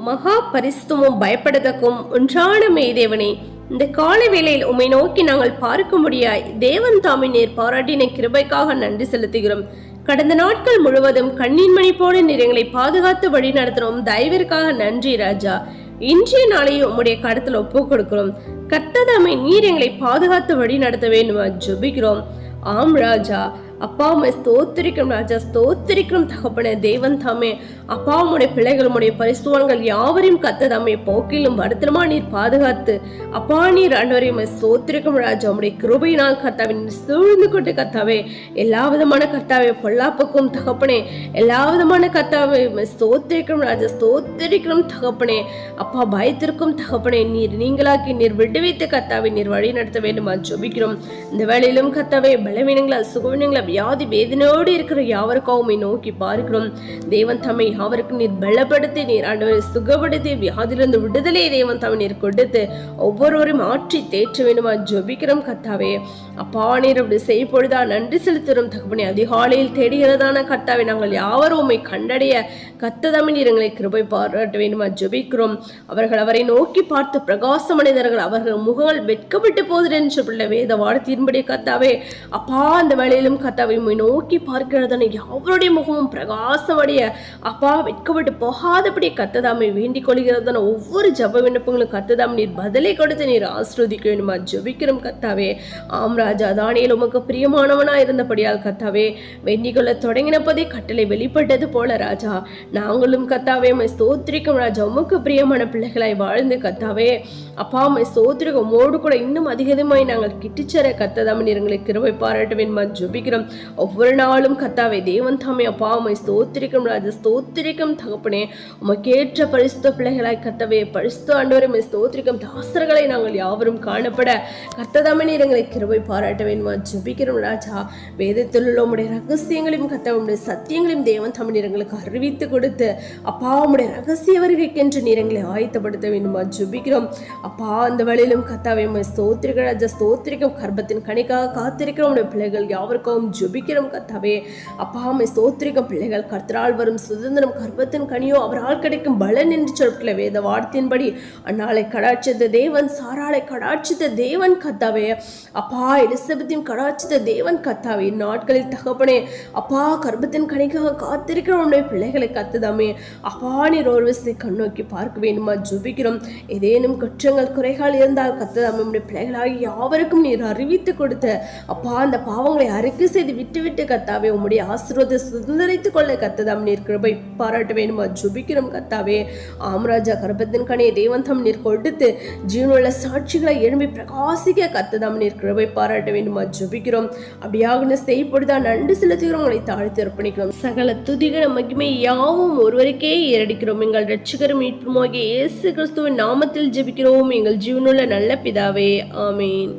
மகா பரிசுத்தமும் பயப்படத்தக்கும் ஒன்றான மெய்தேவனே, இந்த காலை வேளையில் உம்மை நோக்கி நாங்கள் பார்க்க முடியாய் தேவன் தாமே நீர் பாராட்டின கிருபைக்காக நன்றி செலுத்துகிறோம். கடந்த நாட்கள் முழுவதும் கண்ணீர் மணி போல நீர் எங்களை பாதுகாத்து வழி நடத்தினோம். தயவிற்காக நன்றி ராஜா. இன்றைய நாளையும் உம்முடைய கருத்தில் ஒப்பு கொடுக்கிறோம். கர்த்ததாமே நீர் எங்களை பாதுகாத்து வழி நடத்த வேண்டுமா ஜெபிக்கிறோம். ஆம் ராஜா. அப்பா உம்மை ஸ்தோத்திரிக்கும் ராஜா, ஸ்தோத்திரிக்கும் தகப்பனே. தேவன் தாமே அப்பா உம்முடைய பிள்ளைகள் உம்முடைய பரிசுத்தவான்கள் யாவரையும் கர்த்ததாமே போக்கிலும் வருத்தமா நீர் பாதுகாத்து அப்பா நீர் ஆண்டவரே உம்மை ஸ்தோத்திரிக்கும் ராஜா. உம்முடைய கிருபையினால் கர்த்தாவே நீர் சூழ்ந்து கொண்டு கர்த்தாவே எல்லா விதமான கர்த்தாவே பொல்லாப்புக்கும் தகப்பனே எல்லா விதமான கர்த்தாவே உம்மை ஸ்தோத்திரிக்கும் ராஜா, ஸ்தோத்திரிக்கும் தகப்பனே. அப்பா பயத்திற்கும் தகப்பனே நீங்களாக்கி நீர் விடுவித்து கர்த்தாவே நீர் வழி நடத்த வேண்டுமா ஜெபிக்கிறோம். இந்த வேளையிலும் கர்த்தாவே பலவீனங்களா சுகவீனங்களா வியாதி வேதனையோடு இருக்கிற யாவருக்காவுமே நோக்கி பார்க்கிறோம். தேவன் தம்மை அவருக்கு நீர் பலப்படுத்தி நீர் ஆண்டவரை சுகப்படுத்தி வியாதிலிருந்து விடுதலை தேவன் தம்மை நீர் கொடுத்து ஒவ்வொருவரும் மாற்றி தேற்ற வேண்டுமா ஜெபிக்கிறோம் கர்த்தாவே. அப்பா நீர் அப்படி செய்யப்பொழுதா நன்றி செலுத்துகிறோம் தகப்பனே. அதிகாலையில் தேடுகிறதான கர்த்தாவே நாங்கள் யாவரும் உம்மை கண்டடைய கர்த்ததாமே நீர் எங்களை கிருபை பாராட்ட வேண்டுமா ஜெபிக்கிறோம். அவர்கள் அவரை நோக்கி பார்த்து பிரகாச மனிதர்கள் அவர்கள் முகங்கள் வெட்கப்பட்டு போகுது என்று சொல்ல வேத வார்த்தையின்படி கர்த்தாவே அப்பா அந்த வேளையிலும் கர்த்தாவை நோக்கி பார்க்கிறதான யாவருடைய முகமும் பிரகாசமடைய அப்பா வெட்கப்பட்டு போகாதபடி கர்த்ததாமை வேண்டிக் கொள்கிறதான ஒவ்வொரு ஜப விண்ணப்பங்களும் கர்த்ததாம் நீர் பதிலை கொடுத்து நீர் ஆசீர்வதிக்க வேண்டுமா ஜெபிக்கிறோம் கர்த்தாவே. ஆம் ராஜா. தானியேல் உமக்கு பிரியமானவனா இருந்தபடியால் கர்த்தாவே வேண்டிக் கொள்ள தொடங்கினப்பதே கட்டளை வெளிப்பட்டது போல ராஜா நாங்களும் கர்த்தாவே உம்மை ஸ்தோத்திரிக்கும் ராஜா. உமக்கு பிரியமான பிள்ளைகளாய் வாழ்ந்து கர்த்தாவே அப்பா உம்மை ஸ்தோத்திரிக்கும். உம்மோடு கூட இன்னும் அதிகமாய் நாங்கள் கிட்டிச்சர கர்த்ததாம் நீர் எங்களை கிருபை பாராட்ட வேண்டுமா ஜெபிக்கிறோம். ஒவ்வொரு நாளும் கர்த்தாவே தேவன் தாமே அப்பா உம்மை ஸ்தோத்திரிக்கும் ராஜா, ஸ்தோத்திரிக்கும் தகப்பனே. உமக்கேற்ற பரிசுத்த பிள்ளைகளாய் கர்த்தாவே பரிசுத்த ஆண்டவரே உம்மை ஸ்தோத்திரிக்கும் தாசர்களை நாங்கள் யாவரும் காணப்பட கர்த்ததாமே நீர் எங்களை கிருபை பாராட்ட வேண்டுமா ஜெபிக்கிறோம் ராஜா. வேதத்தில் உள்ள உம்முடைய ரகசியங்களையும் கர்த்தாவே உம்முடைய சத்தியங்களையும் தேவன் தாமே நீர் எங்களுக்கு அறிவித்து கொடுத்து அப்பா உம்முடைய ரகசிய வருகைக்கென்று நீர் எங்களை ஆயத்தப்படுத்த வேண்டுமா ஜெபிக்கிறோம். அப்பா அந்த வழியிலும் கர்த்தாவே உம்மை ஸ்தோத்திரிக்க ராஜா, ஸ்தோத்திரிக்கும். கர்ப்பத்தின் கனிக்காக காத்திருக்கிற உம்முடைய பிள்ளைகள் யாவருக்கும் ஜெபிக்கிறோம் கர்த்தாவே. அப்பா உம்மை ஸ்தோத்திரிக்கும். பிள்ளைகள் கர்த்தரால் வரும் சுதந்திரம் கர்ப்பத்தின் கனியோ அவரால் கிடைக்கும் பலன் என்று சொல்ல வேத வார்த்தையின்படி அந்நாளை கடாட்சித்த தேவன், சாராளை கடாட்சித்த தேவன் கர்த்தாவே. அப்பா எலிசபெத்தையும் கடாட்சித்த தேவன் கர்த்தாவே. நாட்களில் தகப்பனே அப்பா கர்ப்பத்தின் கனிக்காக காத்திருக்கிற உம்முடைய பிள்ளைகளை கர்த்ததாமே அப்பா நீர் ஒரு விஷயத்தை கண்ணோக்கி பார்க்க வேண்டுமா ஜெபிக்கிறோம். ஏதேனும் குற்றங்கள் குறைகள் இருந்தால் கர்த்ததாமே உம்முடைய பிள்ளைகளாகி யாவருக்கும் நீர் அறிவித்து கொடுத்த அப்பா அந்த பாவங்களை அறிக்கை செய்து விட்டு கர்த்தாவே உம்முடைய ஆசீர்வாதத்தை சுதந்திரித்துக் கொள்ள கர்த்ததாம் நீர் கிருபை பாராட்ட வேண்டுமா ஜெபிக்கிறோம் கர்த்தாவே. ஆம்ராஜா கர்ப்பத்தின் கனியை தேவன் தம் நீர் கொடுத்து ஜீவனுள்ள சாட்சிகளை எழும்பி பிரகாசிக்க கர்த்ததாம் நீர் கிருபை பாராட்ட வேண்டுமா ஜெபிக்கிறோம். அப்படியாக செய்யப்படுதா நன்றி செலுத்துகிறோம். உங்களை தாழ்த்தி அர்ப்பணிக்கிறோம். சகல துதிகர மகிமை யாவும் ஒருவருக்கே ஏறடிக்கிறோம். எங்கள் இரட்சகரும் மீட்புமாகிய இயேசு கிறிஸ்துவின் நாமத்தில் ஜெபிக்கிறோம் எங்கள் ஜீவனுள்ள நல்ல பிதாவே. ஆமீன்.